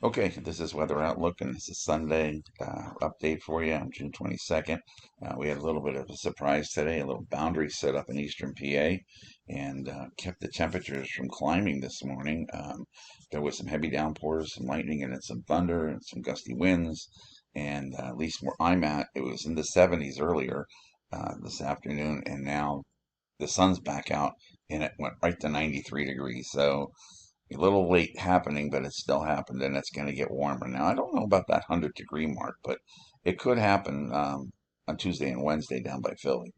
Okay, this is Weather Outlook, and this is Sunday update for you on June 22nd. We had a little bit of a surprise today. A little boundary set up in eastern PA and kept the temperatures from climbing this morning. There was some heavy downpours, some lightning, and some thunder and some gusty winds. And at least where I'm at, it was in the 70s earlier this afternoon, and now the sun's back out, and it went right to 93 degrees. So a little late happening, but it still happened, and it's going to get warmer. Now, I don't know about that 100-degree mark, but it could happen on Tuesday and Wednesday down by Philly.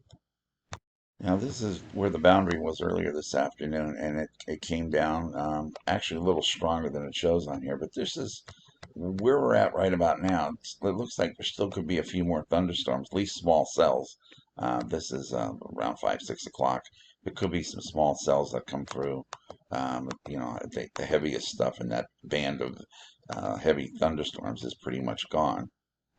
Now, this is where the boundary was earlier this afternoon, and it came down actually a little stronger than it shows on here, but this is where we're at right about now. It looks like there still could be a few more thunderstorms, at least small cells. This is around 5, 6 o'clock. There could be some small cells that come through. The heaviest stuff in that band of heavy thunderstorms is pretty much gone.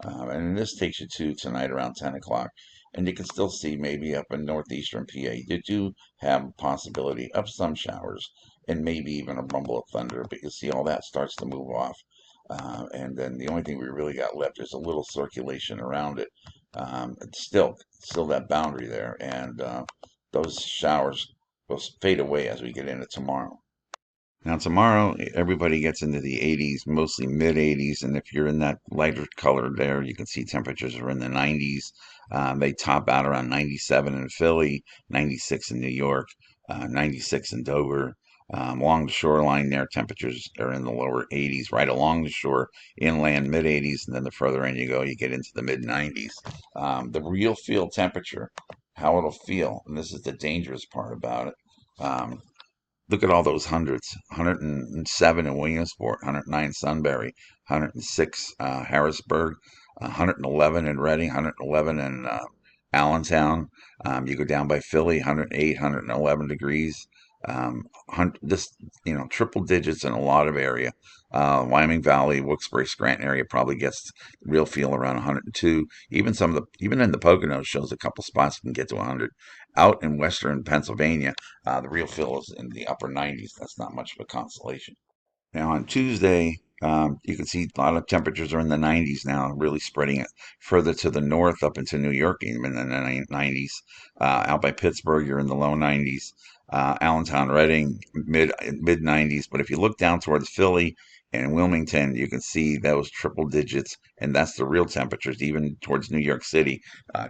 And this takes you to tonight around 10 o'clock. And you can still see maybe up in northeastern PA, you do have a possibility of some showers and maybe even a rumble of thunder, but you see all that starts to move off. And then the only thing we really got left is a little circulation around it. It's still that boundary there. And those showers will fade away as we get into tomorrow. Now, tomorrow, everybody gets into the 80s, mostly mid 80s. And if you're in that lighter color there, you can see temperatures are in the 90s. They top out around 97 in Philly, 96 in New York, 96 in Dover. Along the shoreline there, temperatures are in the lower 80s, right along the shore, inland mid 80s. And then the further in you go, you get into the mid 90s. The real field temperature, how it'll feel, and this is the dangerous part about it. Look at all those hundreds. 107 in Williamsport, 109 Sunbury, 106 Harrisburg, 111 in Reading, 111 in Allentown. You go down by Philly, 108, 111 degrees. This, triple digits in a lot of area. Wyoming Valley, Wilkes-Barre, Scranton area probably gets real feel around 102. Even in the Poconos shows a couple spots can get to 100. Out in western Pennsylvania, the real feel is in the upper 90s. That's not much of a consolation. Now on Tuesday, you can see a lot of temperatures are in the 90s now, really spreading it further to the north up into New York, even in the 90s. Out by Pittsburgh, you're in the low 90s. Allentown, Reading, mid 90s. But if you look down towards Philly and Wilmington, you can see those triple digits, and that's the real temperatures. Even towards New York City,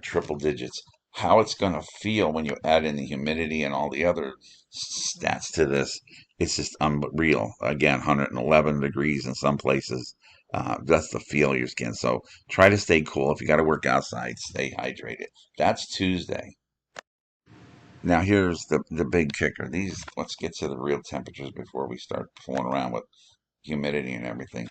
triple digits. How it's going to feel when you add in the humidity and all the other stats to this, it's just unreal. Again, 111 degrees in some places. That's the feel of your skin. So try to stay cool. If you got to work outside, stay hydrated. That's Tuesday. Now here's the big kicker. Let's get to the real temperatures before we start fooling around with humidity and everything.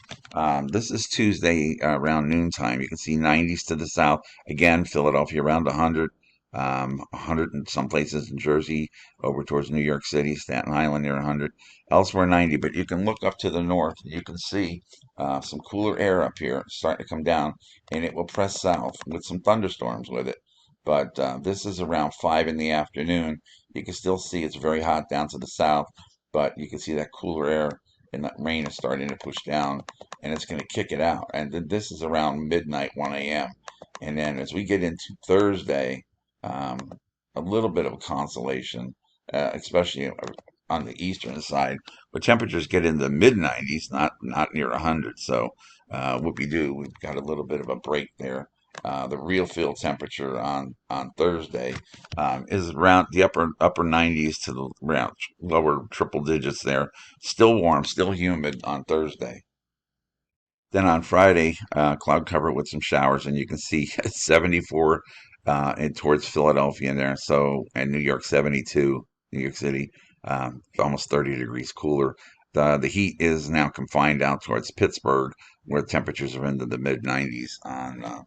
This is Tuesday around noontime. You can see 90s to the south. Again, Philadelphia around 100. 100 in some places in Jersey, over towards New York City, Staten Island near 100. Elsewhere 90, but you can look up to the north. You can see some cooler air up here starting to come down, and it will press south with some thunderstorms with it. But this is around 5 in the afternoon. You can still see it's very hot down to the south, but you can see that cooler air and that rain is starting to push down, and it's going to kick it out. And then this is around midnight, 1 a.m. And then as we get into Thursday, um, a little bit of a consolation, especially on the eastern side, but temperatures get in the mid 90s, not near 100. So whoopie-doo, we've got a little bit of a break there. The real field temperature on Thursday is around the upper 90s to the around lower triple digits there. Still warm, still humid on Thursday. Then on Friday, cloud cover with some showers, and you can see 74 and towards Philadelphia in there. So and New York 72, New York City, almost 30 degrees cooler. The heat is now confined out towards Pittsburgh, where temperatures are into the mid 90s on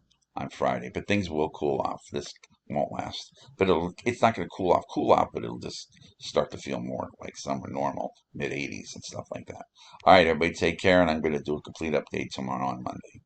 Friday. But things will cool off. This won't last, but it's not going to cool off, but it'll just start to feel more like summer normal, mid 80s and stuff like that. All right, everybody, take care, and I'm going to do a complete update tomorrow on Monday.